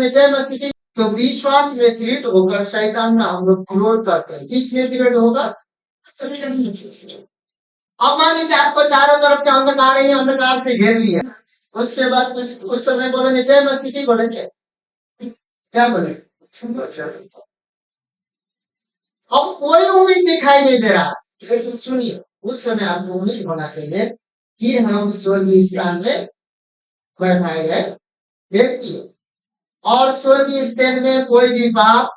जय मसीह की। तो विश्वास में दृढ़ होकर शैतान का हम लोग विरोध करते हैं। किसमें दृढ़ होगा? अब मान लीजिए आपको चारों तरफ से अंधकार ही अंधकार से घेर लिया, उसके बाद कुछ उस समय बोलेंगे जय मसीह की, बोलेंगे क्या बोले? अब कोई उम्मीद दिखाई नहीं दे रहा, लेकिन सुनिए, उस समय आपको उम्मीद होना चाहिए कि हम स्वर्गीय स्थान में बैठाए गए व्यक्ति, और स्वर्गीय स्थान में कोई भी पाप,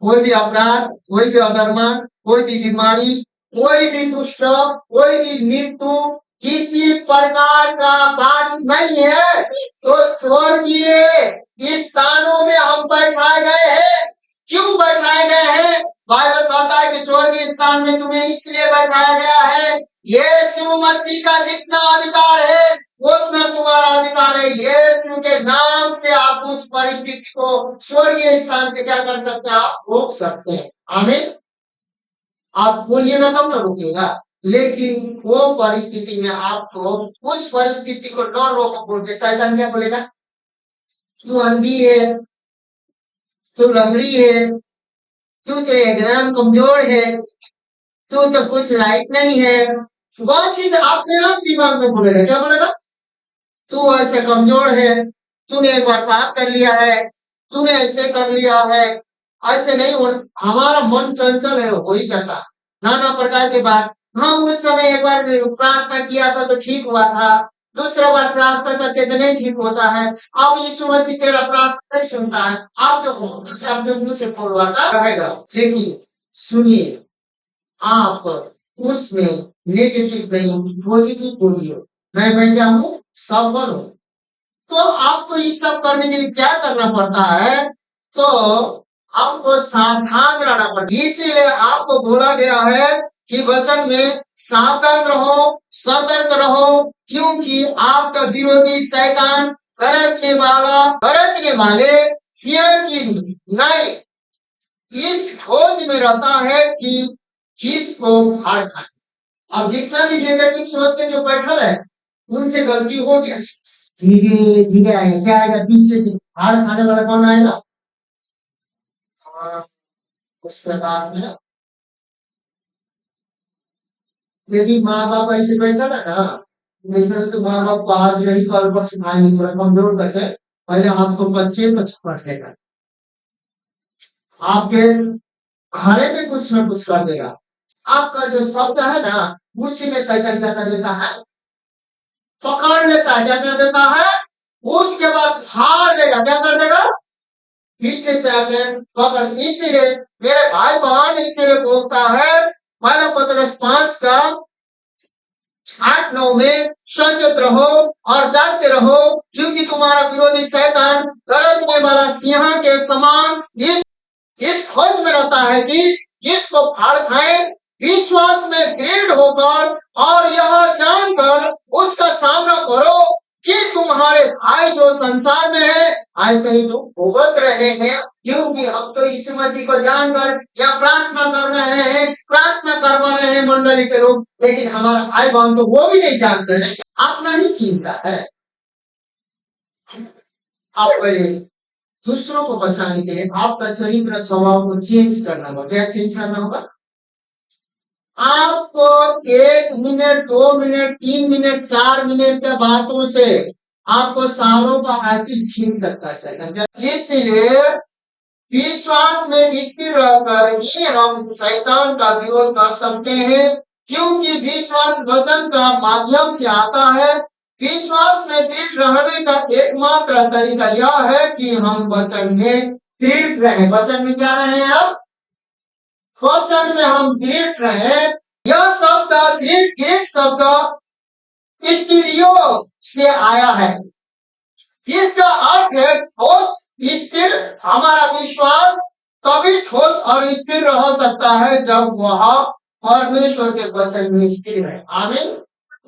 कोई भी अपराध, कोई भी अधर्म, कोई भी बीमारी, कोई भी दुष्ट, कोई भी मृत्यु, किसी प्रकार का बात नहीं है। तो स्वर्गीय स्थानों में हम बैठाए गए हैं। क्यों बैठाए गए हैं? बाइबल कहता है कि स्वर्गीय स्थान में तुम्हें इसलिए बैठाया गया है, यीशु मसीह का जितना अधिकार है उतना तुम्हारा अधिकार है। यीशु के नाम से आप उस परिस्थिति को स्वर्गीय स्थान से क्या कर सकते हैं? आप रोक सकते हैं। आमीन। आप बोलिएगा तब ना रोकेगा, लेकिन वो परिस्थिति में आपको उस परिस्थिति को न रोको बोल के शैतान क्या बोलेगा? तू अंधी है, तू लंगड़ी है, तू तो एकदम कमजोर है, तू तो कुछ लायक नहीं है। वह चीज अपने आप दिमाग में बोलेगा। क्या बोलेगा? तू ऐसे कमजोर है, तूने एक बार पाप कर लिया है, तूने ऐसे कर लिया है, ऐसे नहीं हो। हमारा मन चंचल है, हो ही जाता नाना प्रकार के बात। हम उस समय एक बार प्रार्थना किया था तो ठीक हुआ था, दूसरा बार प्रार्थना करते तो नहीं ठीक होता है। अब यीशु मसीह तेरा प्रार्थना नहीं सुनता है, आप जो आपके मुंह से बोलवाता रहेगा। लेकिन सुनिए, आप उसमें नेगेटिव नहीं, पॉजिटिव बोलिए, मैं क्या हूँ? सफल हूँ। तो आपको ये सब करने के लिए क्या करना पड़ता है? तो आपको सावधान रहना पड़ता है। इसीलिए आपको बोला गया है कि वचन में सावधान रहो, सतर्क रहो, क्योंकि आपका विरोधी शैतान गरजने वाले सिंह की नई इस खोज में रहता है कि किसको फाड़ खाए। अब जितना भी नेगेटिव सोच के जो बैठल है, उनसे गलती हो गया, धीरे धीरे आएगा। क्या आएगा? पीछे से फाड़ खाने वाला कौन आएगा? उस प्रकार में यदि माँ बाप ऐसे बैठा ना, नहीं तो माँ बाप को आज नहीं कल पर सुनाएंगे, थोड़ा कमजोर करके पहले आपको बच्चे को छपट देगा, आपके घरे में कुछ न कुछ कर देगा। आपका जो शब्द है ना, उसी में शैतान क्या कर देता है? पकड़ लेता है। क्या कर देता है? उसके बाद फाड़ देगा। क्या कर देगा? पीछे से आकर पकड़। इसीलिए मेरे भाई बहन इसीलिए बोलता है पहला पत्रस 5 का 8-9 में, सचेत रहो और जागते रहो, क्योंकि तुम्हारा विरोधी शैतान गरजने वाला सिंह के समान इस खोज में रहता है कि किसको फाड़ खाए। विश्वास में दृढ़ होकर और यह जानकर उसका सामना करो कि तुम्हारे भाई जो संसार में है ऐसे ही दुख भुगत रहे हैं, क्योंकि हम तो यीशु मसीह को जानकर या प्रार्थना कर रहे हैं, प्रार्थना करवा रहे हैं मंडली के लोग, लेकिन हमारा भाई बहन तो वो भी नहीं जानते हैं, अपना ही चिंता है। आप पहले दूसरों को बचाने के लिए आपका चरित्र स्वभाव को चेंज करना होगा। क्या चेंज करना होगा? आपको 1 मिनट, 2 मिनट, 3 मिनट, 4 मिनट के बातों से आपको सालों का आशीष छीन सकता है। इसलिए विश्वास में स्थिर रहकर ही हम शैतान का विरोध कर सकते हैं, क्योंकि विश्वास वचन का माध्यम से आता है। विश्वास में दृढ़ रहने का एकमात्र तरीका यह है कि हम वचन में दृढ़ रहें। वचन में क्या रहे हैं? आप वचन में हम दृढ़ रहे। यह शब्द दृढ़ ग्रीक शब्द स्टीरियो से आया है, जिसका अर्थ है ठोस, स्थिर। हमारा विश्वास तभी ठोस और स्थिर रह सकता है जब वह परमेश्वर के वचन में स्थिर है। आमीन।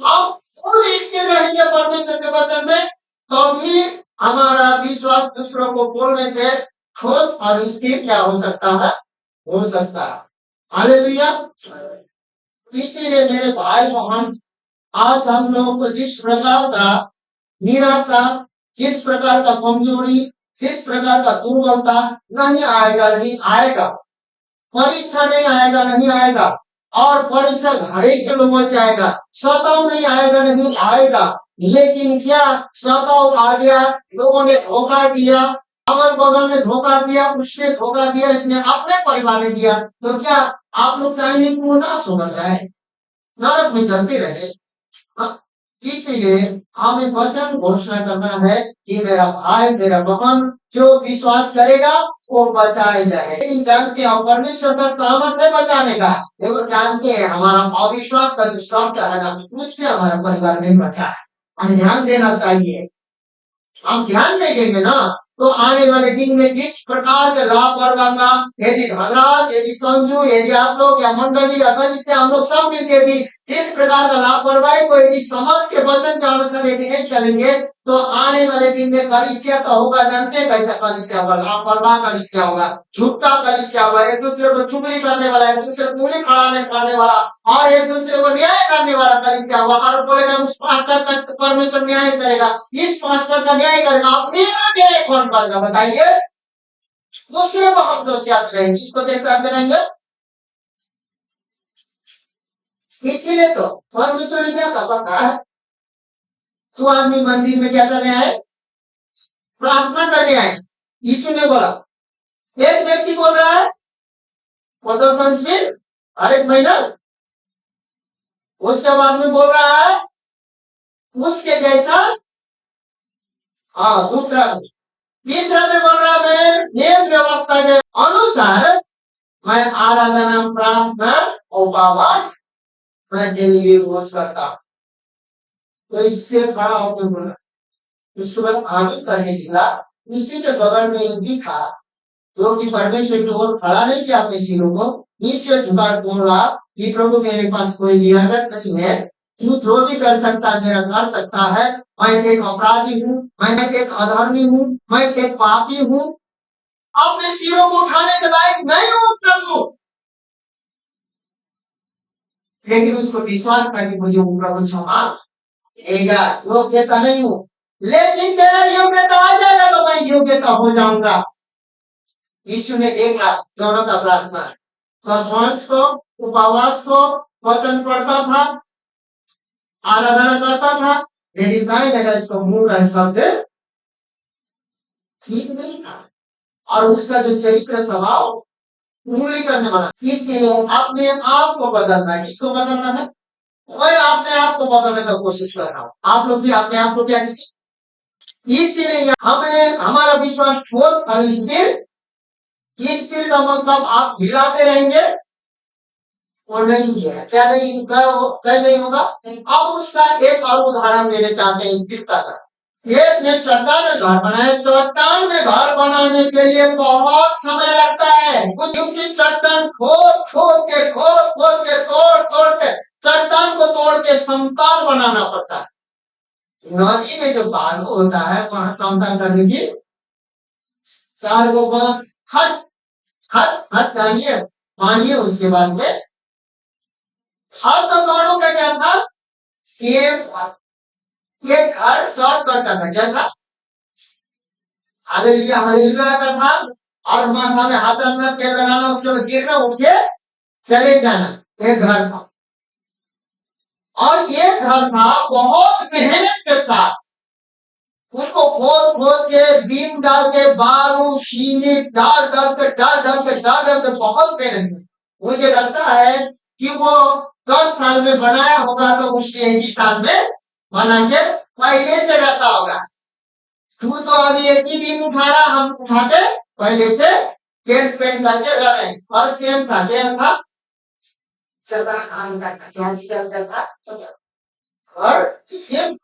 आप खुद स्थिर रहेंगे परमेश्वर के वचन में, तभी हमारा विश्वास दूसरों को बोलने से ठोस और स्थिर क्या हो सकता है? हो सकता है। हालेलुया। इसीलिए मेरे भाई बहन, आज हम लोगों को जिस प्रकार का निराशा, जिस प्रकार का कमजोरी, जिस प्रकार का दुर्बलता नहीं आएगा, नहीं आएगा, परीक्षा नहीं आएगा, नहीं आएगा, और परीक्षा घरे के लोगों से आएगा, सताव नहीं आएगा, नहीं आएगा, लेकिन क्या सताव आ गया, लोगों ने धोखा दिया, अगल बगल ने धोखा दिया, उसने धोखा दिया, इसने अपने परिवार ने दिया, तो क्या आप लोग चाहेंगे कि वो नाश होना जाए, नरक में चलते रहे? हाँ, इसीलिए हमें वचन घोषणा करना है कि मेरा भाई, मेरा बहन जो विश्वास करेगा वो बचाए जाए। लेकिन जानते हैं परमेश्वर का सामर्थ्य बचाने का, देखो जानते हैं हमारा अविश्वास का जो शब्द है ना, उससे हमारा परिवार नहीं बचा है। हमें ध्यान देना चाहिए। हम ध्यान नहीं देंगे ना, तो आने वाले दिन में जिस प्रकार के लापरवाह, यदि धनराज, यदि संजू, यदि आप लोग या मंडली या जिससे हम लोग सब मिलकर यदि जिस प्रकार का लापरवाही को यदि समझ के वचन के अनुसार यदि नहीं चलेंगे, तो आने वाले दिन में कलीसिया का होगा। जानते हैं कैसा कलीसिया होगा? लापरवाह कलीसिया होगा, झूठा कलीसिया होगा, एक दूसरे को चुगली करने वाला, एक दूसरे को उंगली खड़ा नहीं करने वाला, और एक दूसरे को न्याय करने वाला कलीसिया होगा। और बोलेगा उस पास्टर का परमेश्वर न्याय करेगा, इस पास्टर का न्याय करेगा, अब मेरा न्याय कौन करेगा बताइए? दूसरे को हम दोषियात रहेंगे, इसको देख सकते रहेंगे। इसीलिए तो परमेश्वर ने क्या कहा है, तो आदमी मंदिर में क्या करने आए? प्रार्थना करने आए। यीशु ने बोला, एक व्यक्ति बोल रहा है हर एक महीना, उसके बाद में बोल रहा है उसके जैसा, हाँ दूसरा, तीसरा में बोल रहा मैं नियम व्यवस्था के अनुसार मैं आराधना, प्रार्थना, उपवास मैं तेरे लिए रोज करता हूं। तो इससे खड़ा होकर बोला, उसके बाद आगे करने निकला, उसी के बगल में एक भी था जो कि परमेश्वर की ओर खड़ा नहीं किया, अपने सिरों को नीचे झुका बोल रहा कि प्रभु मेरे पास कोई लियाकत नहीं है, तू जो भी कर सकता मेरा कर सकता है, मैं एक अपराधी हूँ, मैं एक अधर्मी हूँ, मैं एक पापी हूँ, अपने सिरों को उठाने के लायक नहीं हूँ प्रभु। लेकिन उसको विश्वास था कि मुझे वो प्रभु क्षमा देगा, योग्यता नहीं हूँ, लेकिन तेरा योग्यता आ जाएगा तो मैं योग्यता हो जाऊंगा। यीशु ने देखा दोनों का प्रार्थना, तो सांझ को, उपवास को, वचन पढ़ता था, आराधना करता था, लेकिन कहीं ना कहीं उसका मुंह का शब्द ठीक नहीं था, और उसका जो चरित्र स्वभाव उंगली करने वाला। इसलिए अपने आप को बदलना है। किसको बदलना है? मैं अपने आप को बदलने का कोशिश कर रहा हूँ, आप लोग भी अपने आप को क्या किसी। इसलिए हमें हमारा विश्वास ठोस और स्थिर, स्थिर का मतलब आप हिलाते रहेंगे और नहीं है, क्या नहीं क्या नहीं होगा। अब उसका एक और उदाहरण देने चाहते हैं स्थिरता का। एक ने चट्टान में घर बनाया, चट्टान में घर बनाने के लिए बहुत समय लगता है, कुछ उसकी चट्टान खोद खोद के तोड़ तोड़ के चट्टान को तोड़ के समतल बनाना पड़ता है। नदी में जो बालू होता है वहां समतल करने की 4 गो बांस हट हट हट डालिए, मानिए, उसके बाद में हर तो दोनों का क्या था? सेम। ये घर शॉर्टकट का था, क्या था? हालेलुया का था, और माथा में हाथ रखना, तेल लगाना, उसके बाद गिरना, उठ के चले जाना। एक घर था, और ये घर था बहुत मेहनत के साथ, उसको खोद खोद के, बीम डाल के, बालू सीमेंट डाल डाल के बहुत मेहनत। मुझे लगता है कि वो 10 साल में बनाया होगा, तो उसने एक ही साल में बना के पहले से रहता होगा। तू तो अभी एक ही बीम उठा रहा, हम उठा के पहले से टेंट पेंट करके रह रहे हैं। और सेम था, क्या था? और सेम,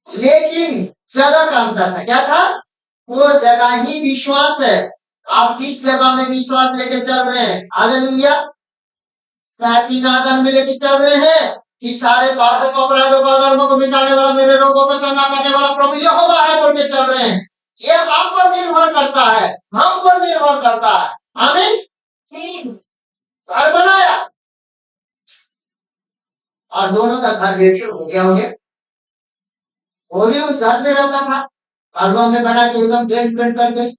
लेकिन जगह का अंतर था। क्या था? वो जगह ही विश्वास है। आप किस जगह में विश्वास लेके चल रहे हैं? हालेलुया। में लेके चल रहे हैं कि सारे पापों को, अपराधों को, अधर्मों को मिटाने वाला, मेरे रोगों को चंगा करने वाला प्रभु यहोवा है बोल के चल रहे हैं? ये हम पर निर्भर करता है, हम पर निर्भर करता है। आमीन। घर बनाया और दोनों का घर रेडियो हो गया। वो भी उस घर में रहता था, बालुआ में बना के एकदम डेंट पेंट कर गई।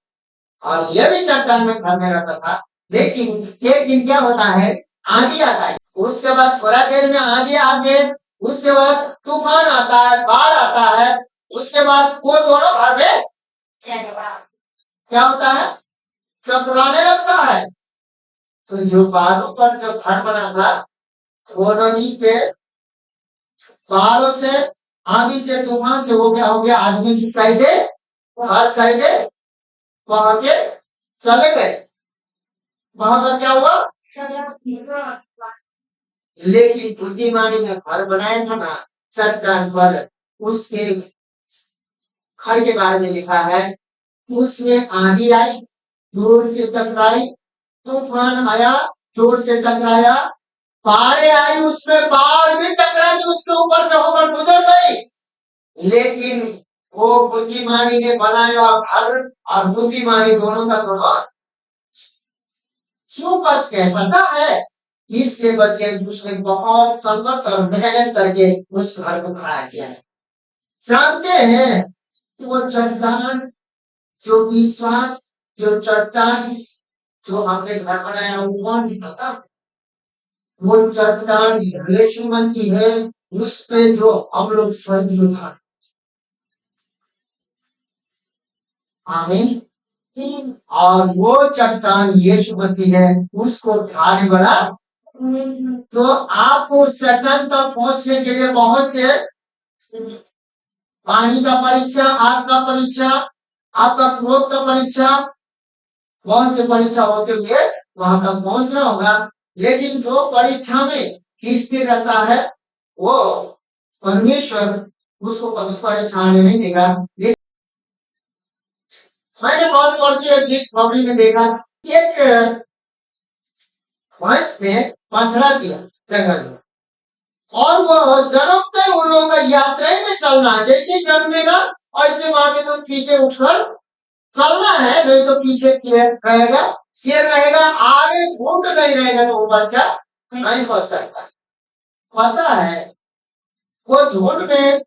और ये भी चट्टान में घर में रहता था। लेकिन एक दिन क्या होता है, आंधी आता है, उसके बाद थोड़ा देर में आंधी आके उसके बाद तूफान आता है, बाढ़ आता है, उसके बाद वो दोनों घर में क्या होता है, चकराने लगता है। तो जो बालू पर जो घर बना था वो नदी पे पहाड़ों से, आंधी से, तूफान से वो क्या हो गया, आदमी की साइडे, हर साइडे वहां के चले गए। वहां पर क्या हुआ, लेकिन बुद्धिमानी ने घर बनाया था ना चट्टान पर, उसके घर के बारे में लिखा है, उसमें आंधी आई, जोर से टकराई, तूफान आया, जोर से टकराया, बाढ़ आई, उसमें बाढ़ भी टकरा के उसके ऊपर से होकर गुजर गई। लेकिन वो बुद्धिमानी ने बनाया घर और बुद्धिमानी दोनों का दोनों क्यों बच गए पता है, इसलिए बच गए कि उसने बहुत संघर्ष और मेहनत करके उस घर को खड़ा किया है। जानते हैं कि वो चट्टान, जो विश्वास, जो चट्टान जो हमने घर बनाया वो कौन भी पता, वो चट्टान यीशु मसीह है, उस पे जो हम लोग स्वर्ग में खा। आमीन। और वो चट्टान यीशु मसीह है, उसको ढाने वाला। तो आपको उस चट्टान तक पहुंचने के लिए बहुत से पानी का परीक्षा, आग का परीक्षा, आपका क्रोध का परीक्षा, बहुत से परीक्षा होते हुए वहां तक पहुंचना होगा। लेकिन जो परीक्षा में स्थिर रहता है वो परमेश्वर उसको कभी परेशान नहीं देगा। मैंने बहुत वर्षों एक डिस्कवरी में देखा, एक भैंस ने बछड़ा दिया जंगल में, और वो जन्मते उन लोगों का यात्रा में चलना, जैसे जन्मेगा ऐसे माँ के दूध पी के उठकर चलना है, नहीं तो पीछे रहेगा, शेर रहेगा, आगे झुंड नहीं रहेगा तो वो बच्चा नहीं बच सकता। पता है वो झुंड में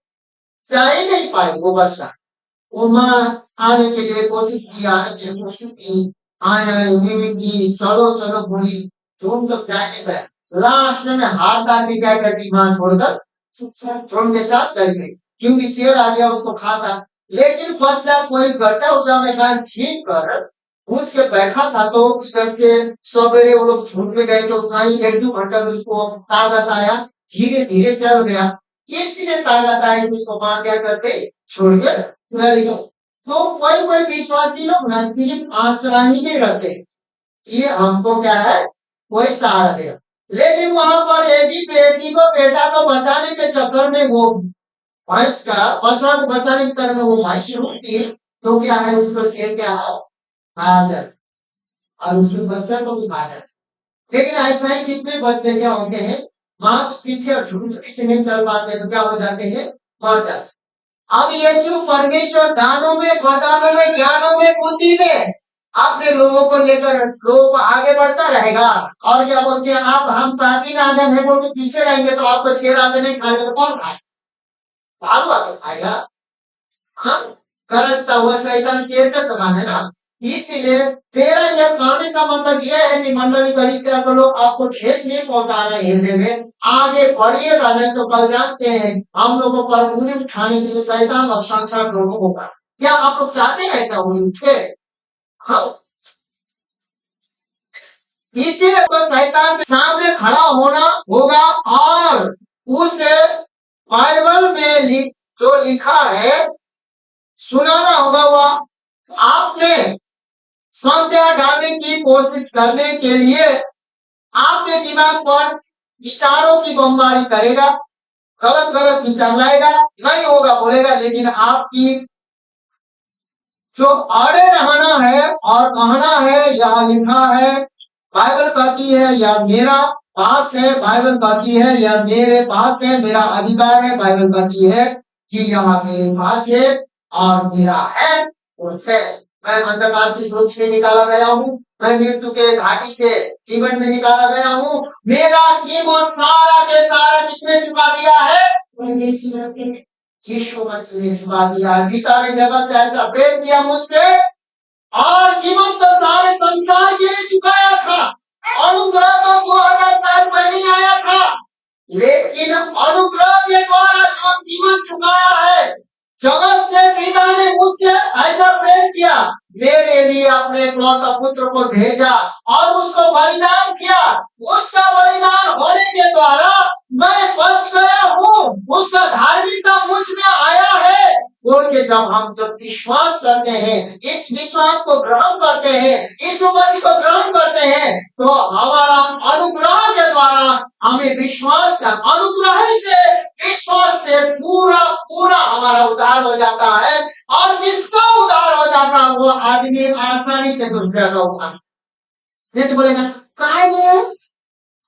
जा ही नहीं पाई वो बच्चा, वो माँ आने के लिए कोशिश की, आने के लिए कोशिश की, आए की चलो चलो बोली, झुंड तक जाने पर लास्ट में हार डाल के क्या करती, माँ छोड़कर झुंड के साथ चली गई, क्योंकि शेर आ गया उसको खाता। लेकिन बच्चा कोई गड्ढा उठा में कान छीन कर घुस के बैठा था, तो इधर से सवेरे वो लोग झुंड में गए तो कहीं 1-2 घंटा में उसको ताकत आया, धीरे धीरे चल गया। किसी ने ताकत आई उसको माँ क्या करते, छोड़ के चले गए। तो कोई कोई विश्वासी लोग ना सिर्फ आसरा ही में रहते, ये हमको क्या है, कोई सहारा देगा। लेकिन वहां पर यदि बेटी को, बेटा को बचाने के चक्कर में वो भैंस का बछड़ा को बचाने के चक्कर में वो भैंसी रुकती है, तो क्या है, उसको शेर क्या है, हाजर, और उसके बच्चा को भी मार। लेकिन ऐसा ही कितने बच्चे क्या होते हैं, माँ के पीछे और झुंड के पीछे नहीं चल पाते तो क्या हो जाते हैं, मर जाते। अब यीशु परमेश्वर दानों में, वरदानों में, ज्ञानों में, बुद्धि में अपने लोगों को लेकर लोगों को आगे बढ़ता रहेगा। और क्या बोलते हैं, आप हम पापी नादन है बोल के पीछे रहेंगे तो आपको शेर आके नहीं खाएगा तो कौन खाए, भालू आके खाएगा। हाँ, गरजता हुआ शैतान शेर का समान है ना। इसीलिए मेरा यह कहने का मतलब यह है कि मंडली बड़ी से अगर लोग आपको ठेस नहीं पहुंचा रहे हृदय में, आगे बढ़िएगा, नहीं तो कल जानते हैं हम लोगों पर उंगली उठाने के लिए शैतान और संसार दोनों होगा। क्या आप लोग चाहते हैं ऐसा उंगली उठे? हाँ, इसीलिए तो शैतान के सामने खड़ा होना होगा, और उस बाइबल में जो लिखा है सुनाना होगा। वह आप में संदेह डालने की कोशिश करने के लिए आपके दिमाग पर विचारों की बमबारी करेगा, गलत गलत विचार लाएगा, नहीं होगा बोलेगा। लेकिन आपकी जो अड़े रहना है और कहना है, यह लिखा है, बाइबल कहती है या मेरा पास है, बाइबल कहती है या मेरे पास है, मेरा अधिकार है, बाइबल कहती है कि यह मेरे पास है और मेरा है और है। मैं अंधकार से ज्योति में निकाला गया हूँ, मैं मृत्यु के घाटी से जीवन में निकाला गया हूँ। मेरा कीमत सारा के सारा किसने चुका दिया है, यीशु मसीह ने झुका दिया। पिता ने जगत से ऐसा प्रेम किया मुझसे, और कीमत तो सारे संसार के लिए चुकाया था। अनुग्रह तो 2000 साल पहले आया था, लेकिन अनुग्रह के द्वारा जो कीमत चुकाया है, जगत से पिता ने मुझसे ऐसा प्रेम किया, मेरे लिए अपने इकलौता पुत्र को भेजा और उसको बलिदान किया। उसका बलिदान होने के द्वारा मैं बच गया हूँ, उसका धार्मिकता मुझ में आया है बोल के जब विश्वास करते हैं, इस विश्वास को ग्रहण करते हैं, यीशु मसीह को ग्रहण करते हैं, तो हमारा अनुग्रह के द्वारा हमें विश्वास का अनुग्रह से, विश्वास से पूरा पूरा हमारा उद्धार हो जाता है। और जिसका उद्धार हो जाता है वो आदमी आसानी से दूसरे का उद्धार नहीं। तो बोलेगा काहे नहीं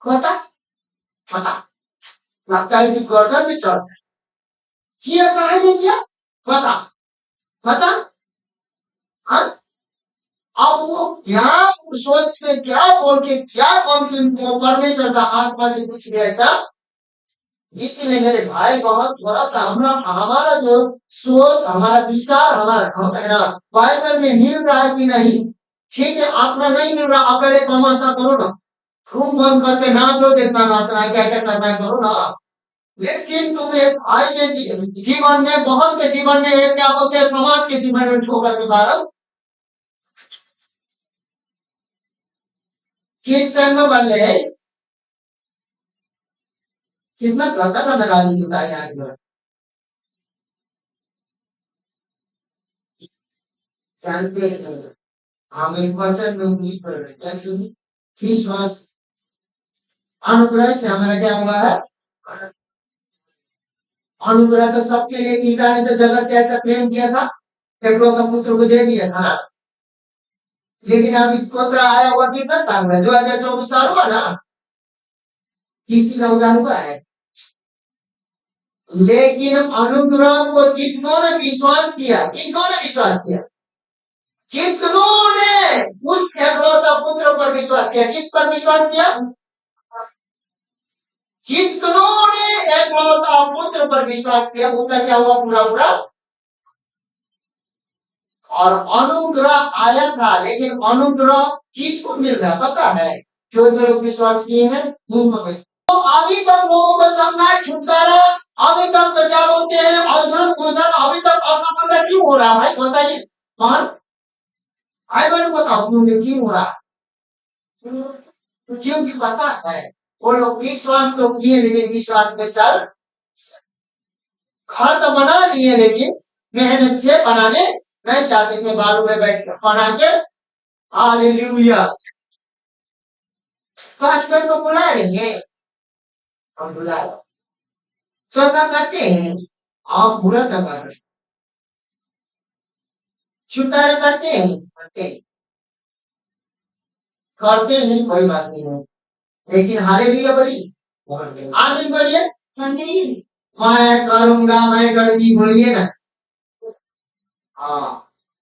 होता, पता लगता है कि गर्दन में चढ़ किया, काहे नहीं किया पता पता। हाँ, अब वो क्या सोचते, क्या बोल के, क्या परमेश्वर का आत्मा से कुछ भी ऐसा। इसीलिए मेरे भाई बहुत थोड़ा सा हमारा जो सोच, हमारा विचार, हमारा बाइबल में मिल रहा है कि नहीं, ठीक है। अपना नहीं मिल रहा, अकेले तमाशा करो ना, रूम बंद करके नाचो, जितना नाचना है, क्या क्या करना है करो ना। लेकिन तुम्हें भाई के जीवन में, बहन के जीवन में, एक क्या बोलते हैं, समाज के जीवन में ठोकर के कारण कीर्तन में बन ले, कितना गंदा गंदा गाली देता है यहाँ। जानते हैं हम एक वचन में उम्मीद कर रहे हैं, विश्वास अनुग्रह से हमारा क्या हुआ है। अनुग्रह तो सबके लिए, पिता ने तो जगत से ऐसा प्रेम किया था, एकलौता पुत्र को दे दिया था। लेकिन अभी पुत्र आया हुआ कितना साल हुआ, 2024 साल हुआ ना, किसी का उद्धार हुआ है। लेकिन अनुग्रह को जितनों ने विश्वास किया, कितनों ने विश्वास किया, जितनों ने उस एकलौता पुत्र पर विश्वास किया। किस पर विश्वास किया, जितनों ने एकलौता पुत्र पर विश्वास किया, उनका क्या हुआ, पूरा पूरा। और अनुग्रह आया था, लेकिन अनुग्रह किसको मिल रहा पता है, जो लोग विश्वास किए हैं उनको। तो अभी तक लोगों को चलना है छुटकारा, अभी तक क्या बोलते हैं, अल्सर पोषण, अभी तक असफलता क्यों हो रहा है भाई बताइए। कौन भाई बहन बताओ क्यों हो रहा, क्योंकि पता है वो लोग विश्वास तो किए, लेकिन विश्वास में चल, घर तो बना लिए लेकिन मेहनत से बनाने नहीं चाहते थे, बालू में बैठ बना के। हालेलुया। पास्टर को बुला रहे हैं, हम बुला चौका करते हैं, आप बुरा चौका छुटकारा करते हैं, करते हैं, कोई बात नहीं है, लेकिन हालेलुया बड़ी आमीन बोलिए, मैं करूंगा, मैं करूंगी बोलिए ना। हाँ,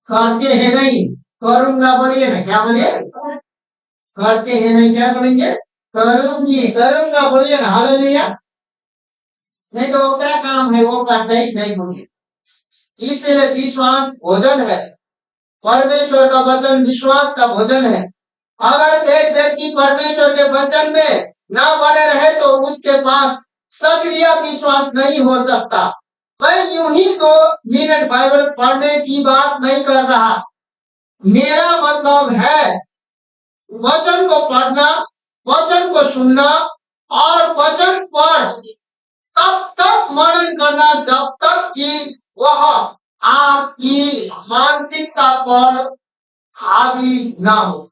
करते हैं नहीं, करूंगा बोलिए ना, क्या बोलिए, करते हैं नहीं, क्या बोलेंगे, करूंगी, करूंगा बोलिए ना, हालेलुया। नहीं तो वो क्या काम है, वो करते ही नहीं बोलिए। इसलिए विश्वास भोजन है, परमेश्वर का वचन विश्वास का भोजन है। अगर एक व्यक्ति परमेश्वर के वचन में ना बने रहे तो उसके पास सक्रिय विश्वास नहीं हो सकता। मैं यूं ही 2 मिनट बाइबल पढ़ने की बात नहीं कर रहा, मेरा मतलब है वचन को पढ़ना, वचन को सुनना और वचन पर तब तक मनन करना जब तक कि वह आपकी मानसिकता पर हावी ना हो।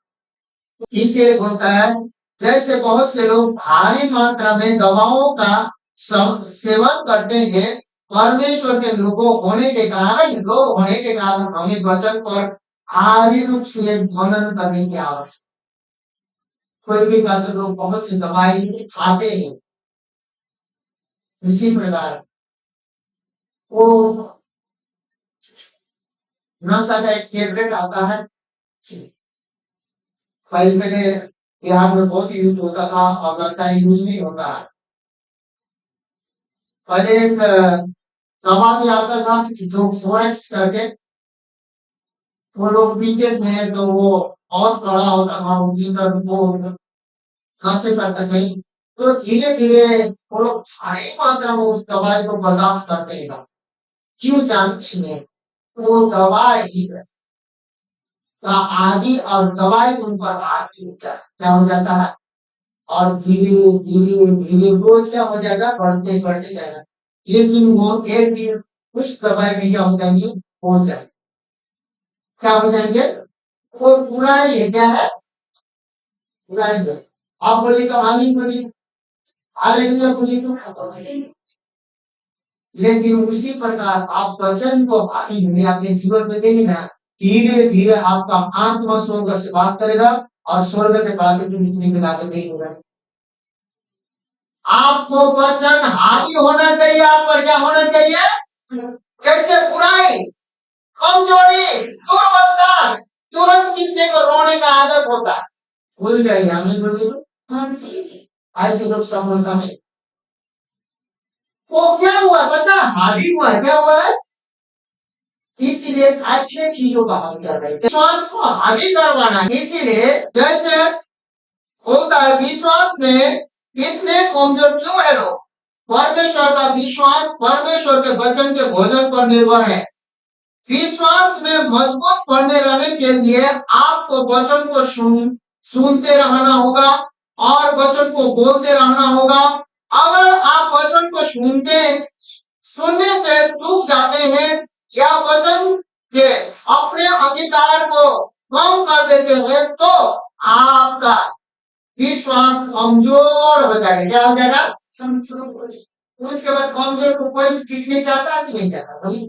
इसे बोलता है, जैसे बहुत से लोग भारी मात्रा में दवाओं का सेवन करते हैं, परमेश्वर के लोगों होने के कारण हमें वचन पर भारी रूप से मनन करने की आवश्यकता। कोई भी बात, लोग बहुत सी दवाई खाते हैं, इसी प्रकार वो नशा का एक टेबलेट आता है, पहले मैंने बिहार में बहुत यूज होता था, अब लगता है यूज नहीं होता है। पहले एक दवा भी आता साथ जो फोरेक्स करके वो लोग पीते थे तो वो बहुत कड़ा होता था, वो पीकर वो नशे करते थे। तो धीरे धीरे वो लोग भारी मात्रा में उस दवाई को बर्दाश्त करते हैं। क्यों जानते हैं? वो दवाई का आदि और दवाई उन पर आदि क्या हो जाता है, और धीरे धीरे धीरे रोज क्या हो जाएगा, बढ़ते बढ़ते जाएगा। लेकिन वो एक दिन उस दवाई में क्या हो जाएंगे, हो जाए क्या हो जाएंगे, वो पूरा ही क्या है, पूरा ही है। आप बोलिए तो आमीन बोलिए, हालेलुया बोलिए तो। लेकिन उसी प्रकार आप वचन को अपने जीवन में देंगे ना, धीरे धीरे आपका आत्मा स्वर्ग से बात करेगा और स्वर्ग के बातें जो लिखने के बातें नहीं होगा। आपको वचन हावी होना चाहिए, आप पर क्या होना चाहिए, जैसे बुराई, कमजोरी, दुर्बलता, तुरंत कितने को रोने का आदत होता है, भूल जाइए। हमें बोलिए तो ऐसे लोग सफलता में वो क्या हुआ पता, हावी हुआ, क्या हुआ है, इसीलिए अच्छे चीजों का हम कर रहे हैं, विश्वास को हावी करवाना। इसीलिए जैसे होता है, विश्वास में इतने कमजोर क्यों है लोग, परमेश्वर का विश्वास परमेश्वर के वचन के भोजन पर निर्भर है। विश्वास में मजबूत बने रहने के लिए आपको वचन को सुनते रहना होगा और वचन को बोलते रहना होगा। अगर आप वचन को सुनने से चूक जाते हैं या वचन के अपने अंगीकार को कम कर देते हैं तो आपका विश्वास कमजोर हो जाएगा। क्या हो जाएगा, उसके बाद कमजोर को कोई पीटने चाहता कि नहीं चाहता, भाई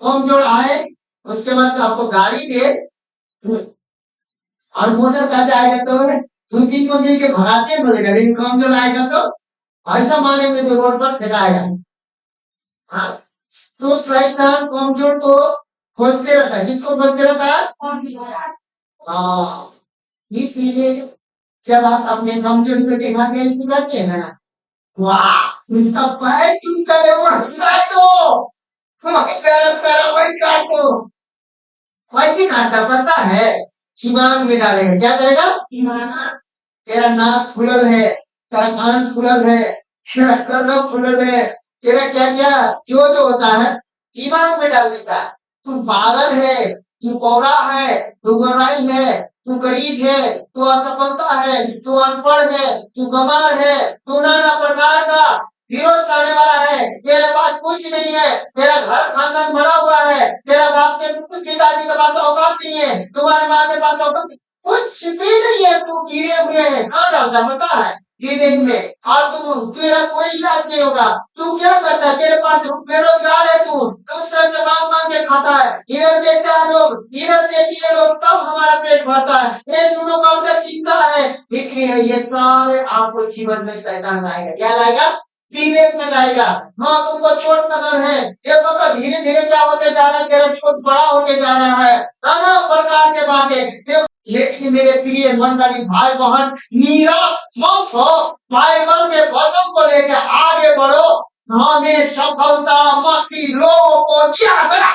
कमजोर आए उसके बाद तो आपको गाली दे और मोटर ताजा आएगा तो दो तीन को मिलके भगाते बोलेगा, लेकिन कमजोर आएगा तो ऐसा मारेंगे तो रोड पर फेंकाएगा। हाँ, तो शैतान कमजोर को खोजते रहता है, किसको खोजते रहता है, हाँ। इसीलिए जब आप अपने कमजोरी को दिखा के ऐसे करते हैं ना, वाह इसका पैर क्यों करे वो काटो, गलत करो वही काटो, वैसे काटता पता है, दिमाग में डालेगा, क्या करेगा, तेरा नाक फुलल है, तेरा कान फुलल है, तेरा कर्ण फुलल है, तेरा क्या क्या जो जो होता है दिमाग में डाल देता है। तू पागल है, तू कौरा है, तू गहराई है, तू गरीब है, तू असफलता है, तू अनपढ़ है, तू गंवार है, तू नाना प्रकार का विरोध सामने वाला है, तेरे पास कुछ नहीं है, तेरा घर खानदान बना हुआ है, तेरा बाप के पिताजी के पास औकात नहीं है, तुम्हारे माँ के पास औकात कुछ भी नहीं है, तू गिरे हुए है, कहाँ डालता पता है, विवेक में, और तू तेरा कोई इलाज नहीं होगा। तू क्या करता है, तेरे पास बेरोजगार है, तू दूसरे से मांग मांग के खाता है, इधर देता है लोग, इधर देती है लोग, तब हमारा पेट भरता है, ये सुनो कल का चिंता है, बिक्री है, ये सारे आपको जीवन में शैतान लाएगा। क्या लाएगा, विवेक में लाएगा। हाँ तुमको चोट नगर है, देखो तो धीरे धीरे क्या होते जा रहा है, तेरा चोट बड़ा होते जा रहा है, नाना प्रकार के बातें। लेकिन मेरे प्रिय मंडली भाई बहन, निराश मत हो, बाइबल के वचन को लेकर आगे बढ़ो, हमें सफलता मसीह लोगों को दिया गया,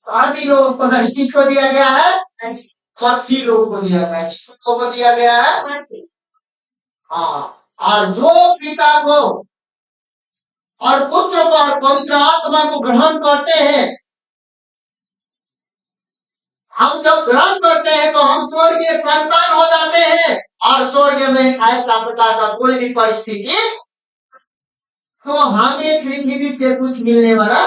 आदि लोगों को नहीं, किसको दिया गया है, मसीह लोगों को दिया गया है। किसको दिया गया है, हाँ। और जो पिता को और पुत्र को और पवित्र आत्मा को ग्रहण करते हैं, हम जब ग्रहण करते हैं तो हम स्वर्गीय संतान हो जाते हैं, और स्वर्ग में ऐसा प्रकार का कोई भी परिस्थिति तो हमें पृथ्वी से कुछ मिलने वाला,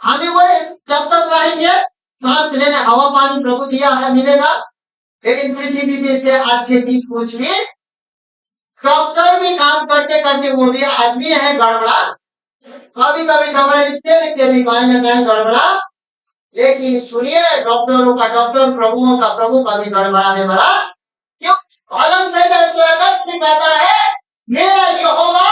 हमें वो जब तक रहेंगे सांस लेने हवा पानी प्रभु दिया है मिलेगा, लेकिन पृथ्वी में से अच्छी चीज कुछ भी, डॉक्टर भी काम करते करते वो भी आदमी है गड़बड़ा, कभी कभी दवाई लिखते लिखते भी कहीं ना कहीं गड़बड़ा, लेकिन सुनिए डॉक्टरों का डॉक्टर, प्रभुओं का प्रभु कभी गड़बड़ाने वाला क्यों, कलम से में कहता है मेरा यहोवा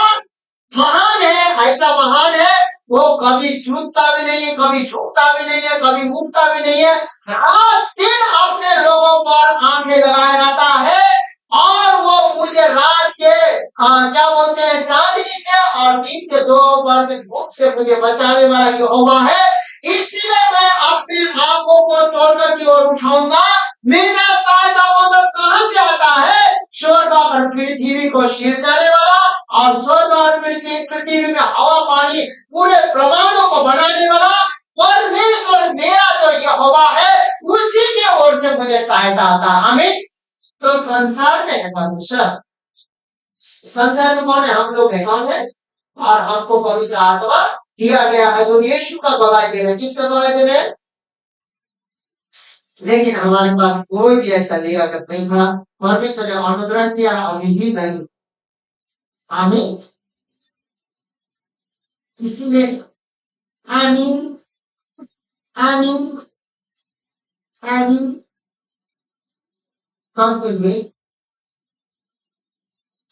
महान है, ऐसा महान है वो कभी सूखता भी नहीं है, कभी झुकता भी नहीं है, कभी उगता भी नहीं है, रात दिन अपने लोगों पर आंखें लगाए रहता है, और वो मुझे राज के क्या बोलते हैं, चांदनी से और दिन के दो वर्ग धूप से मुझे बचाने वाला यहोवा है, इसलिए मैं अपनी आंखों को स्वर्ग की ओर उठाऊंगा। मेरा सहायता मदद कहां से आता है? स्वर्ग और पृथ्वी को सिरजाने वाला, और स्वर्ग और पृथ्वी में हवा पानी पूरे ब्रह्मांडों को बनाने वाला परमेश्वर मेरा जो यहोवा है, उसी के ओर से मुझे सहायता आता है। आमीन। तो संसार में ऐसा विश्वास, संसार में कौन है? हम लोग हैं। कौन है? और हमको पवित्र आत्मा दिया गया है जो यीशु का गवाही दे रहे हैं। किसका गवाही दे रहे हैं? लेकिन हमारे पास कोई भी ऐसा लियाकत नहीं था। परमेश्वर ने अनुग्रह किया, अभी भी नहीं। आमीन। इसीलिए आमीन आमीन आमीन करते हुए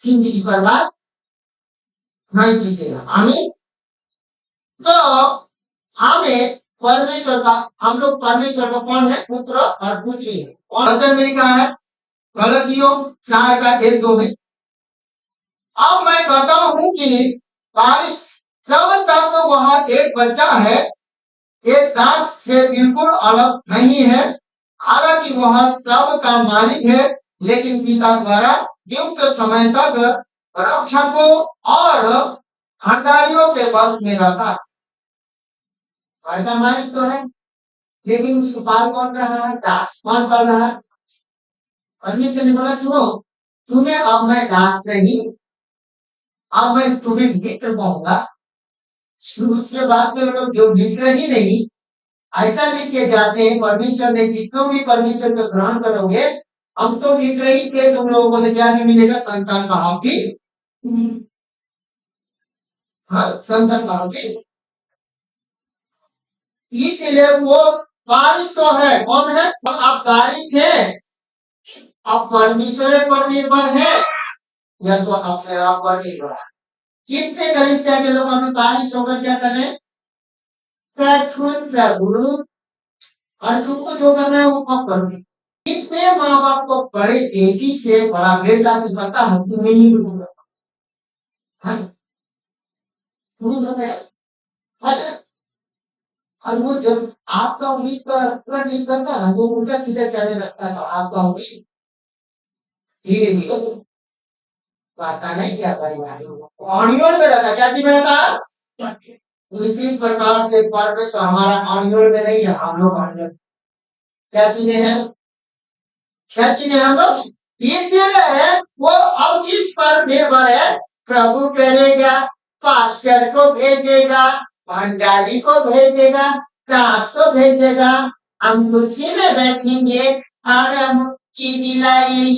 जिंदगी बर्बाद नहीं कीजिएगा। आमीन। तो हमें परमेश्वर का, हम लोग परमेश्वर का कौन है? पुत्र और पुत्री है। और वचन में लिखा है गलतियों 4 का 1-2 में, अब मैं कहता हूं कि बारिश जब तक वह एक बच्चा है, एक दास से बिल्कुल अलग नहीं है, हालांकि वह सब का मालिक है, लेकिन पिता द्वारा नियुक्त समय तक रक्षकों और भंडारियों के बस में रहता। घर का मालिक तो है, लेकिन उसको पाल कौन रहा है? दास। कौन पाल रहा है? परमेश्वर ने बोला सुनो, तुम्हें अब मैं दास नहीं, अब मैं तुम्हें मित्र कहूंगा। उसके बाद में लोग जो मित्र ही नहीं, ऐसा लिख के जाते हैं परमेश्वर ने जितनों भी परमेश्वर को ग्रहण करोगे, हम तो मित्र ही थे, तुम लोगों को तो क्या नहीं मिलेगा? संतान का हक भी। हाँ, संतान का हक भी। इसलिए वो बारिश तो है, कौन है? आप बारिश है, आप परमेश्वर पर निर्भर है, या तो अपने आप पर निर्भर है। कितने कलीसिया के लोग हमें बारिश होकर क्या कर रहे हैं? प्रभु, और तुमको जो करना है वो कब करोगे? कितने माँ बाप को बड़े बेटी से, बड़ा बेटा से पता है कि मैं ही दूंगा, और वो जब आपका उम्मीद पर पूरा नहीं करता ना, वो उल्टा सीधा चलने लगता है, तो आपका उम्मीद धीरे धीरे पता नहीं क्या करेगा। ऑनियोन में रहता, क्या चीज में रहता? इसी प्रकार से परमेश्वर हमारा ऑनियोन में नहीं है, हम लोग ऑनियोन। क्या चीजें हैं? क्या चीजें हम लोग? इसीलिए वो अब किस पर निर्भर है? प्रभु करेगा, पास्टर को भेजेगा, भंडारी को भेजेगा, दास को भेजेगा, हम कुर्सी में बैठेंगे और हम की दिलाई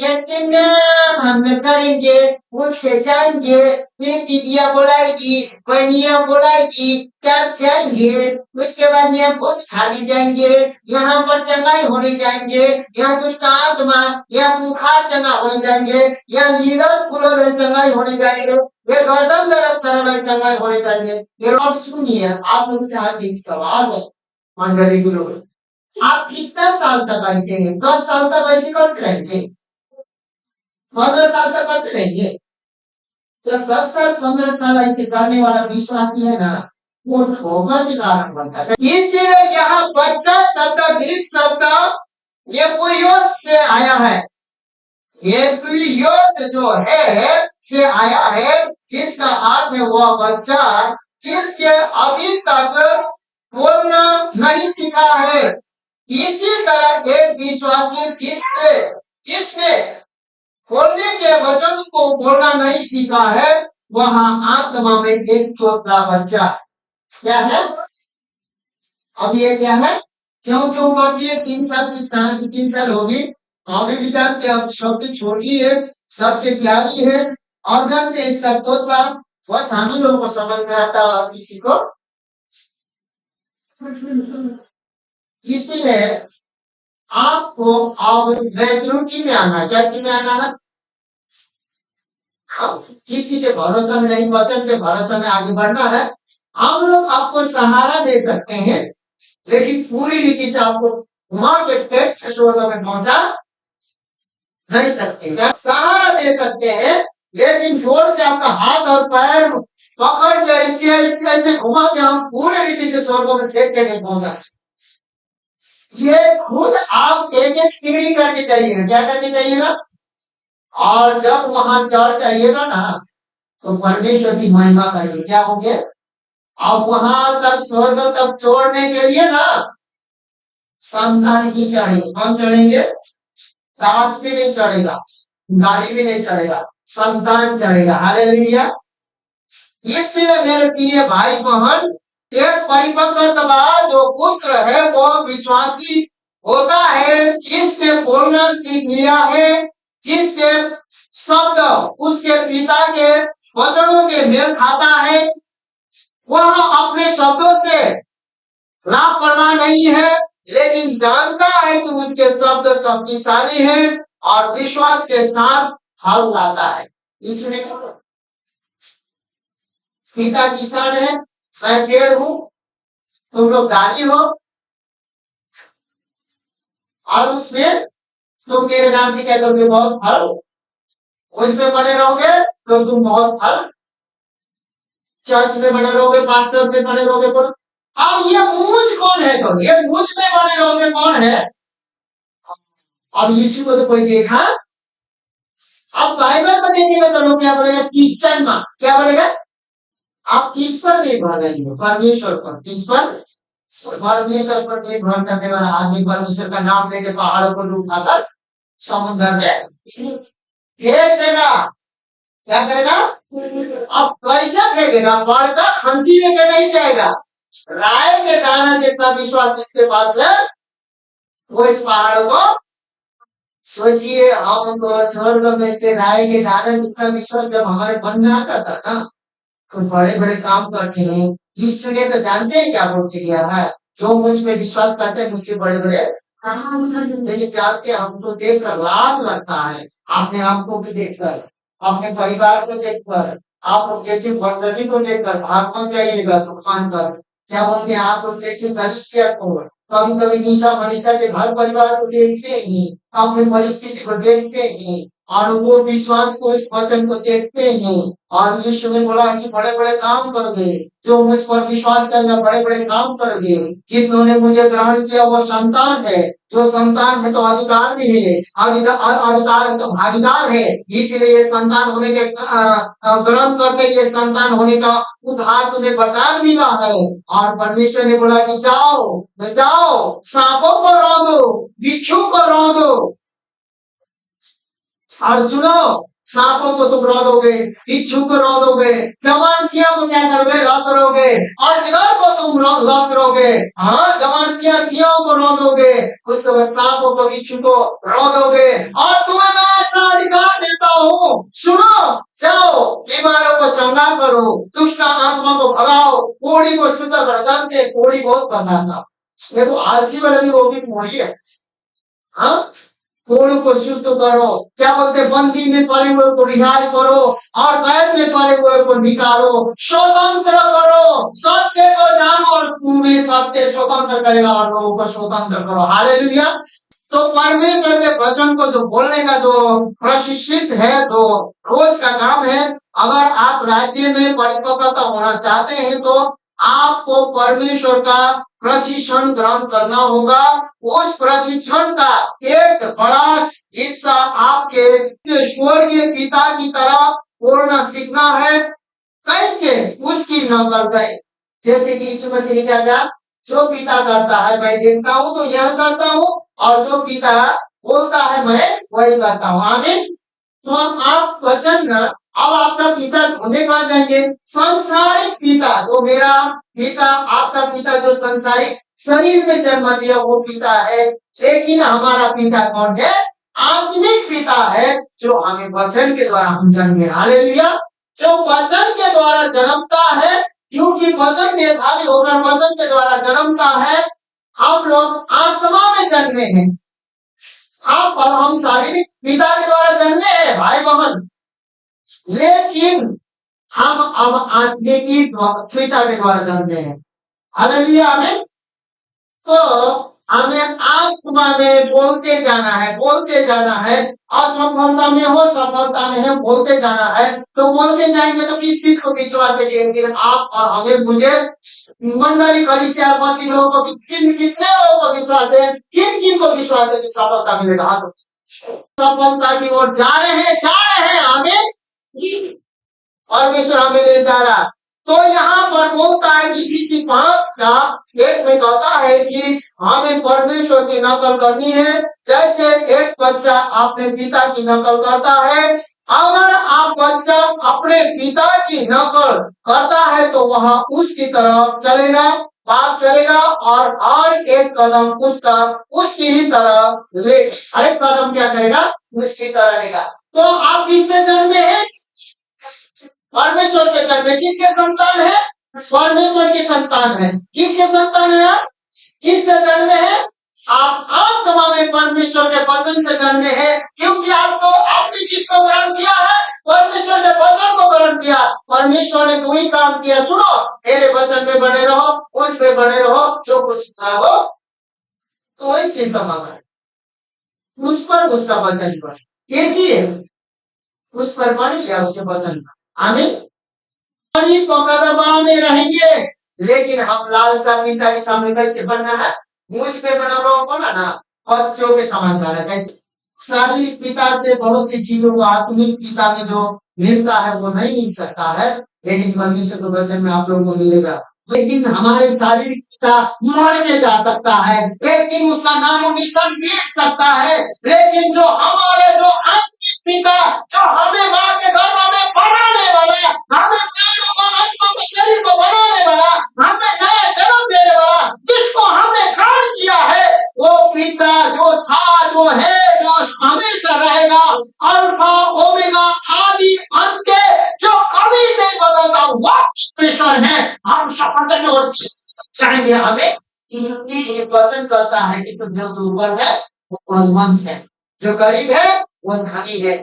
हम करेंगे, उठ के जाएंगे, फिर दीदिया बुलाएगी, बनिया बुलाएगी, तब जाएंगे, उसके बाद यहाँ बहुत छाली जाएंगे, यहाँ पर चंगाई होने जाएंगे, यहाँ दुष्ट आत्मा, यहाँ बुखार चंगा होने जाएंगे, यहाँ लीवर फूलों चंगाई होने जाएंगे, ये गर्दन दर्द करने चंगाई होने जाएंगे। ये अब सुनिए, आप लोग से आज एक सवाल है मंडली के लोग, आप कितना साल तक ऐसे हैं? 10 साल तक ऐसे करते रहेंगे? 15 साल तक करते रहेंगे? जब 10 साल 15 साल ऐसे करने वाला विश्वासी है ना, वो ठोकर के कारण बनता है। इसीलिए यहाँ बच्चा शब्द ग्रीक शब्द एपोयोस से आया है। एपोयोस जो है से आया है, जिसका अर्थ है वह बच्चा जिसके अभी तक बोलना नहीं सीखा है। इसी तरह एक विश्वासी जिसने बोलने के वचन को बोलना नहीं सीखा है, वहां आत्मा में एक छोटा बच्चा है। क्या है? अब ये क्या है? क्यों क्यों करती है? 3 साल की 3 साल होगी, अभी भी जानते हैं, सबसे छोटी है, सबसे प्यारी है, और जानते हैं इसका तोतला बस हम ही लोगों को समझ में आता है और किसी को। इसीलिए आपको अब मैच्योरिटी में आना, क्या चीज में आना है? किसी के भरोसा में नहीं, वचन के भरोसा में आगे बढ़ना है। हम लोग आपको सहारा दे सकते हैं, लेकिन पूरी रीति से आपको घुमा के पेट में पहुंचा नहीं सकते। क्या सहारा दे सकते हैं, लेकिन जोर से आपका हाथ और पैर पकड़ के ऐसे ऐसे ऐसे घुमा के हम पूरे रीति से स्वर्ग में फेंक के नहीं पहुंचा सकते। ये खुद आप एक एक सीढ़ी करके जाइएगा। क्या करके जाइएगा? और जब वहां चढ़ जाइएगा ना, तो परमेश्वर की महिमा करिए। क्या हो गया? अब वहां तक स्वर्ग तक छोड़ने के लिए ना संतान ही चढ़ेंगे। कौन चढ़ेंगे? दास भी नहीं चढ़ेगा, गाड़ी भी नहीं चढ़ेगा, संतान चढ़ेगा। हालेलुया। इसलिए मेरे प्रिय भाई बहन, एक परिपक्वता जो पुत्र है वो विश्वासी होता है, जिसने बोलना सीख लिया है, जिसके शब्द उसके पिता के वचनों के मेल खाता है, वह अपने शब्दों से लापरवाह नहीं है, लेकिन जानता है कि उसके शब्द शक्तिशाली है और विश्वास के साथ फल लाता है। इसमें पिता किसान है, मैं पेड़ हूं, तुम लोग डाली हो, और उसमें तुम मेरे नाम से क्या करोगे? बहुत फल। मुझ पे बने रहोगे तो तुम बहुत फल, चर्च में बने रहोगे, पास्टर में बने रहोगे। अब ये मूझ कौन है? तो ये मूझ में बने रहोगे कौन है? अब यीशु को तो कोई देखा? अब बाइबल में देखेगा तो लोग क्या बोलेगा? किचन में क्या बोलेगा? आप किस पर निर्भर रहेंगे? परमेश्वर पर। किस पर? परमेश्वर पर निर्भर करने वाला आदमी परमेश्वर का नाम लेके पहाड़ों पर उठाकर समुद्र में फेंक देगा। क्या करेगा? अब कैसा फेंकेगा? बढ़ता खंती लेके नहीं जाएगा। राय के दाना जितना विश्वास इसके पास है, वो इस पहाड़ों को, सोचिए हम तो स्वर्ग में से राय के दाना जितना विश्वास जब हमारे मन में आता था ना, तो बड़े बड़े काम करते हैं। यीशु ने तो जानते हैं क्या बोल के दिया है? जो मुझ में विश्वास करते हैं मुझसे बड़े बड़े, लेकिन जानते हैं हमको देखकर लाज लगता है। अपने आप को भी देखकर, अपने परिवार को देखकर, आप लोग जैसे मंडली को देखकर भागना चाहिएगा तूफान पर। क्या बोलते हैं? आप लोग जैसे कलीसिया को, कभी कभी निशा मनीषा के घर परिवार को देखते ही, अपनी परिस्थिति को देखते ही, और वो विश्वास को, इस वचन को देखते ही, और यीशु ने बोला कि बड़े बड़े काम करोगे, जो मुझ पर विश्वास करेगा बड़े बड़े काम करोगे। जिन्होंने मुझे ग्रहण किया वो संतान है, जो संतान है तो अधिकार भी है, अधिकार है तो भागीदार है। इसलिए ये संतान होने के ग्रहण करके ये संतान होने का उद्धार तुम्हें वरदान मिला है। और परमेश्वर ने बोला कि जाओ जाओ, सांपों को रौंदो, बिच्छू को रौंदो। और सुनो, सांपों को तुम रौंदोगे, बिच्छू को रौंदोगे, जवान सिंह को क्या करोगे? लतरोगे। अजगर को तुम लतरोगे। हाँ, जवान सिंहों को रौंदोगे, उसके बाद सांपों को, बिच्छू को रौंदोगे। और तुम्हें मैं ऐसा अधिकार देता हूँ, सुनो, जाओ, बीमारों को चंगा करो, दुष्ट आत्मा को भगाओ, कोढ़ी को शुद्ध करो। जानते, कोढ़ी बहुत करना था। देखो आलसी वाले भी वो भी कोढ़ी है। हाँ, कोढ़ को शुद्ध करो। क्या बोलते? बंदी में पड़े हुए को रिहाई करो, और कैद में पड़े हुए को निकालो, स्वतंत्र करो, सत्य को जानो और तुम्हें सत्य स्वतंत्र करेगा, और लोगों को स्वतंत्र करो। हालेलुया। तो परमेश्वर के वचन को जो बोलने का जो प्रशिक्षित है, जो रोज का काम है, अगर आप राज्य में परिपक्वता होना चाहते हैं तो आपको परमेश्वर का प्रशिक्षण ग्रहण करना होगा। उस प्रशिक्षण का एक बड़ा हिस्सा आपके स्वर्गीय पिता की तरह बोलना सीखना है। कैसे? उसकी नकल करें। जैसे कि यीशु मसीह ने क्या कहा? जो पिता करता है मैं देखता हूँ तो यह करता हूँ, और जो पिता बोलता है मैं वही करता हूँ। आमीन। तो आप वचन, अब आपका पिता ढूंढने कहाँ जाएंगे? संसारिक पिता, जो मेरा पिता, आपका पिता जो संसारिक शरीर में जन्म दिया वो पिता है, लेकिन हमारा पिता कौन है? आत्मिक पिता है, जो हमें वचन के द्वारा हम जन्मे। हालेलुया। जो वचन के द्वारा जन्मता है, क्योंकि वचन निर्धारित होकर वचन के द्वारा जन्मता है। हम लोग आत्मा में जन्मे हैं, आप और हम शारीरिक पिता के द्वारा जन्मे हैं भाई बहन, लेकिन हम अब आत्मिक पिता के द्वारा जन्मे हैं। हालेलुया। आमीन। तो हमें आत्मा में बोलते जाना है, बोलते जाना है, असफलता में हो, सफलता में है, बोलते जाना है। तो बोलते जाएंगे तो किस किस को विश्वास है कि एक दिन आप और हमें, मुझे, मंडली कलीसिया मसीह लोगों को, कितने लोगों को विश्वास है, किन किन को विश्वास है कि सफलता मिलेगा? हाथ सफलता की ओर जा रहे हैं हमें, परमेश्वर हमें ले जा रहा। तो यहाँ पर बोलता है कि इसी 5 का 1 में कहता है कि हमें परमेश्वर की नकल करनी है, जैसे एक बच्चा अपने पिता की नकल करता है। अगर आप बच्चा अपने पिता की नकल करता है तो वह उसकी तरह चलेगा, बात चलेगा, और हर एक कदम उसकी ही तरह ले, हर एक कदम क्या करेगा? उसकी तरह लेगा। तो आप किससे जन्मे हैं? परमेश्वर से जन्मे। किसके संतान है? परमेश्वर की संतान है। किसके संतान है आप? किससे जन्मे हैं? आप आत्मा में परमेश्वर के वचन से जन्मे हैं, क्योंकि आपने किसको ग्रहण किया है? परमेश्वर के वचन को ग्रहण किया। परमेश्वर ने 2 ही काम किया, सुनो, मेरे वचन में बने रहो, मुझ में बने रहो, जो कुछ मांगो तो ही फिर मांगा, उस पर उसका वचन बने। एक ही है, उस पर बन गया उसके वचन का। आमीन। मुकदमा में रहेंगे, लेकिन हम लालसा पिता के सामने कैसे बनना है? मुझ पे बना रहो ना, बच्चों के समान जाना। कैसे? शारीरिक पिता से बहुत सी चीजों को आत्मिक पिता में जो मिलता है वो नहीं मिल सकता है, लेकिन परमेश्वर के वचन में आप लोगों को मिलेगा। लेकिन हमारे शारीरिक पिता मर के जा सकता है, एक दिन उसका नाम और निशान मिट सकता है, लेकिन जो हमारे जो आत्मिक पिता, जो हमें माँ के गर्भ में बनाने वाला, हमें आत्मा के शरीर को बनाने वाला, हमें नया जन्म देने वाला, जिसको हमने ग्रहण किया है, वो पिता जो था, जो है, जो हमेशा रहेगा, अल्फा ओमेगा, आदि अंत, जो कभी नहीं बदलता, वो परमेश्वर है। हम सफलता की ओर जाएंगे। हमें वचन करता है कि तो जो दुर्बल है वो बलवंत है, जो गरीब है वो धनी है,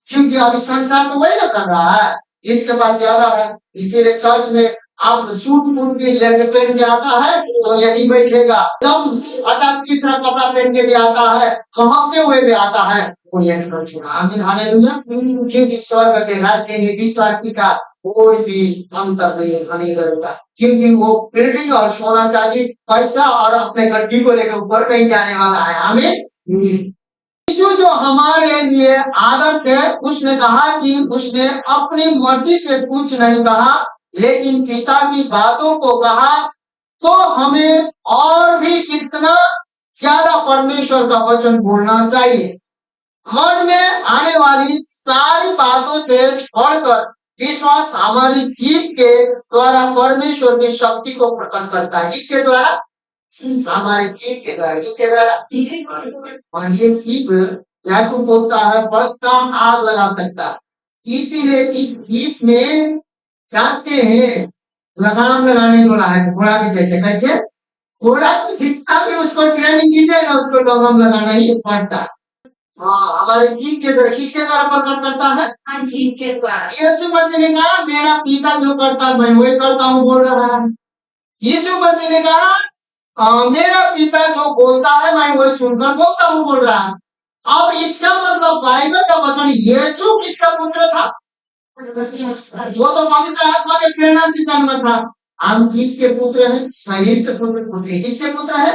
क्योंकि अभी संसार तो वही ना कर रहा है, जिसके पास ज्यादा है। इसीलिए चर्च में आप सूट बूट भी लेके पहन के आता है तो यही बैठेगा, एकदम फटा चित्र कपड़ा पहन के भी आता है, कहते हुए भी आता है, वो यही कर छोड़ा। आमीन, हालेलुया। क्योंकि स्वर्ग के राज्य में विश्वासी का कोई भी अंतर नहीं करेगा, क्योंकि वो बिल्डिंग और सोना चांदी पैसा और अपने गड्डी को लेकर ऊपर कहीं जाने वाला है। आमीन। जो हमारे लिए आदर्श है, उसने कहा कि उसने अपनी मर्जी से कुछ नहीं कहा, लेकिन पिता की बातों को कहा। तो हमें और भी कितना ज्यादा परमेश्वर का वचन बोलना चाहिए। मन में आने वाली सारी बातों से बढ़कर विश्वास हमारी जीव के द्वारा परमेश्वर की शक्ति को प्रकट करता है। किसके द्वारा? हमारे जीव के द्वारा। किसके द्वारा? ये जीव याकूब बोलता है बड़ा काम आग लगा सकता है, इसीलिए इस जीव में जानते हैं लगाम लगाने को है, घोड़ा के जैसे। कैसे? घोड़ा जितना भी उसको ट्रेनिंग कीजिए ना, उसको लगाम लगाना ही पड़ता है। हाँ, हमारे जीव के द्वारा। किसके द्वारा प्रकट करता है? जीव के द्वारा। यीशु मसीह ने कहा मेरा पिता जो करता है मैं वही करता हूँ, बोल रहा है। यीशु मसीह ने कहा मेरा पिता जो बोलता है मैं वही सुनकर बोलता हूँ, बोल रहा है। अब इसका मतलब बाइबल का वचन, यीशु किसका पुत्र था? वो तो पवित्र आत्मा के प्रेरणा से जन्म था। हम किसके पुत्र हैं? शरीर के पुत्र। किसके पुत्र है?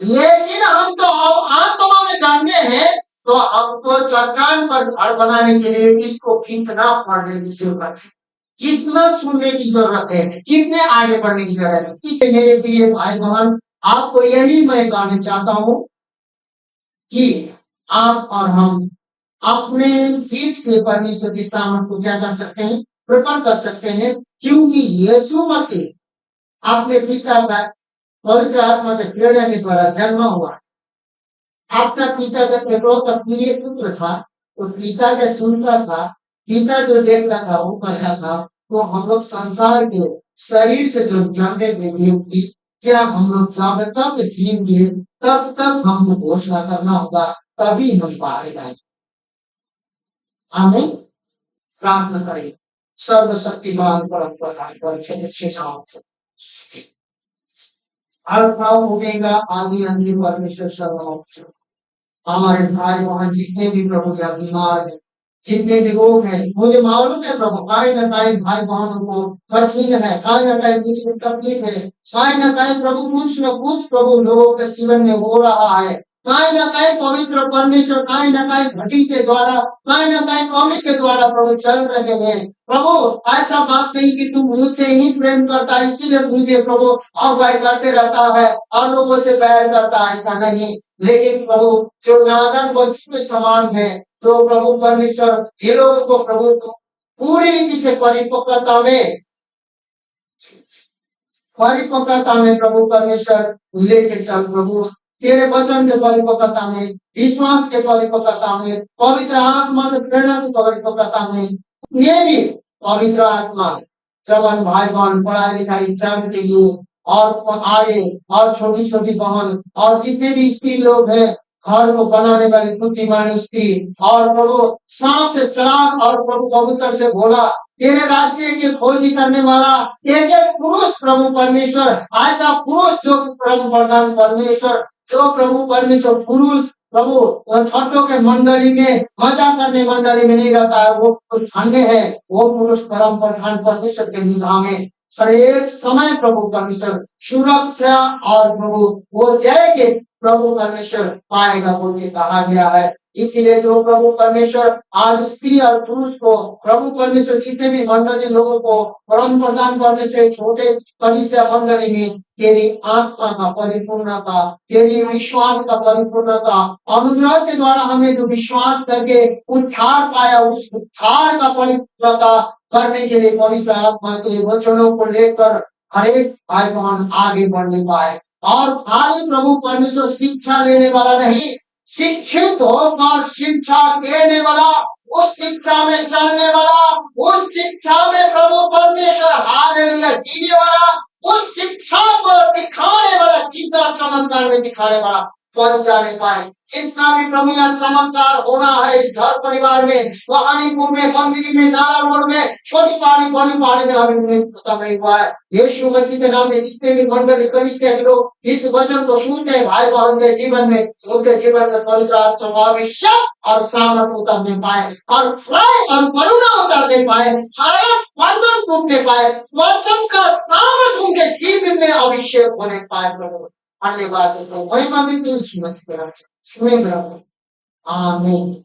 लेकिन हम तो आत्मा में जानते हैं, तो हमको चट्टान पर घर बनाने के लिए इसको कितना पढ़ने की जरूरत है, कितना सुनने की जरूरत है, कितने आगे बढ़ने की जरूरत है। इससे मेरे प्रिय भाई बहन, आपको यही मैं कहना चाहता हूँ कि आप और हम अपने जीव से परमेश्वर की सामर्थ को क्या कर सकते हैं? प्रकट कर सकते हैं, क्योंकि यीशु मसीह अपने पिता का पवित्र आत्मा के प्रेरणा के द्वारा जन्मा हुआ। अपना पिता का एकलौता प्रिय पुत्र था, तो पिता का सुनता था, पिता जो देखता था वो करता था। तो हम लोग संसार के शरीर से जो जन्मे व्यक्ति, क्या हम लोग जब तक जिएंगे तब तक हमको घोषणा करना होगा, तभी हम पार जाएंगे। हमें प्रार्थना करें। सर्वशक्तिमान अल्फा ओमेगा आदि अंत परमेश्वर सर्वनाम हमारे भाई बहन जितने भी प्रभु या बीमार है, जितने भी लोग हैं, मुझे मालूम है प्रभु कहीं ना कहीं भाई बहनों को कठिन है, कहीं ना कहीं किसी को तकलीफ है, कहीं ना कहीं प्रभु कुछ न कुछ प्रभु लोगों के जीवन में हो रहा है, कहीं ना कहीं पवित्र परमेश्वर कहीं ना कहीं घटी के द्वारा, कहीं ना कहीं कमी के द्वारा प्रभु चल रहे हैं। प्रभु ऐसा बात नहीं कि तू मुझसे ही प्रेम करता है इसीलिए मुझे प्रभु अगुवाई करते रहता है और लोगों से बैर करता है, ऐसा नहीं। लेकिन प्रभु जो नादान बच्चों के समान है, जो प्रभु परमेश्वर ये लोगों को प्रभु तू पूरी रीति से परिपक्वता में प्रभु परमेश्वर लेके चल प्रभु, तेरे वचन के परिपक्वता में, विश्वास के परिपक्वता में, पवित्र आत्मा के प्रेरणा की परिपक्वता में, ये भी पवित्र आत्मा जवान भाई बहन पढ़ाई लिखाई एग्जाम के लिए और आगे और छोटी छोटी बहन और जितने भी स्त्री लोग हैं, घर को बनाने वाली बुद्धिमान स्त्री और प्रभु सांप से चलाक और प्रभु कबूतर से भोला, तेरे राज्य की खोजी करने वाला एक एक पुरुष प्रभु परमेश्वर, ऐसा पुरुष जो प्रभु प्रधान परमेश्वर, जो प्रभु परमेश्वर पुरुष प्रभु छठों के मंडली में मजा करने मंडली में नहीं रहता है, वो पुरुष धन्य है, वो पुरुष परम प्रधान परमेश्वर के निगाह में हर एक समय प्रभु परमेश्वर सुरक्षा और प्रभु वो जय के प्रभु परमेश्वर पाएगा बोल के कहा गया है। इसीलिए जो प्रभु परमेश्वर आज स्त्री और पुरुष को प्रभु परमेश्वर जितने भी मंडली लोगों को परम प्रधान परमेश्वर छोटे कलीसिया मंडली में तेरी आत्मा का परिपूर्णता, तेरी विश्वास का परिपूर्णता, अनुग्रह के द्वारा हमने जो विश्वास करके उद्धार पाया, उस उद्धार का परिपूर्णता करने के लिए पवित्र आत्मा के वचनों को लेकर हर एक भाई बहन आगे बढ़ने पाए। और खाली प्रभु परमेश्वर शिक्षा लेने वाला नहीं, शिक्षित होकर शिक्षा देने वाला, उस शिक्षा में चलने वाला, उस शिक्षा में प्रभु परमेश्वर हालेलुया जीने वाला, उस शिक्षा को दिखाने वाला, चित्र चमत्कार में दिखाने वाला स्वर्ग जाने पाए। जितना भी प्रभु यहाँ चमत्कार होना है इस घर परिवार में, वहानीपुर में, मंदिर में, नाला रोड में, छोटी पहाड़ी बड़ी पहाड़ी में हमें खत्म नहीं हुआ है। यीशु मसीह के नाम में जितने भी मंडली कलीसिया के लोग इस वचन को सुनते हैं, भाई बहन के जीवन में, उनके जीवन में पवित्र आत्मा का अभिषेक और सामर्थ उतरने पाए और फल और करुणा उतरने पाए, हर एक बंधन टूटने पाए, वचन का सामर्थ उनके जीवन में अभिषेक होने पाए। प्रभु धन्यवाद देते हैं, महिमा देते हैं यीशु मसीह के नाम से। आमीन।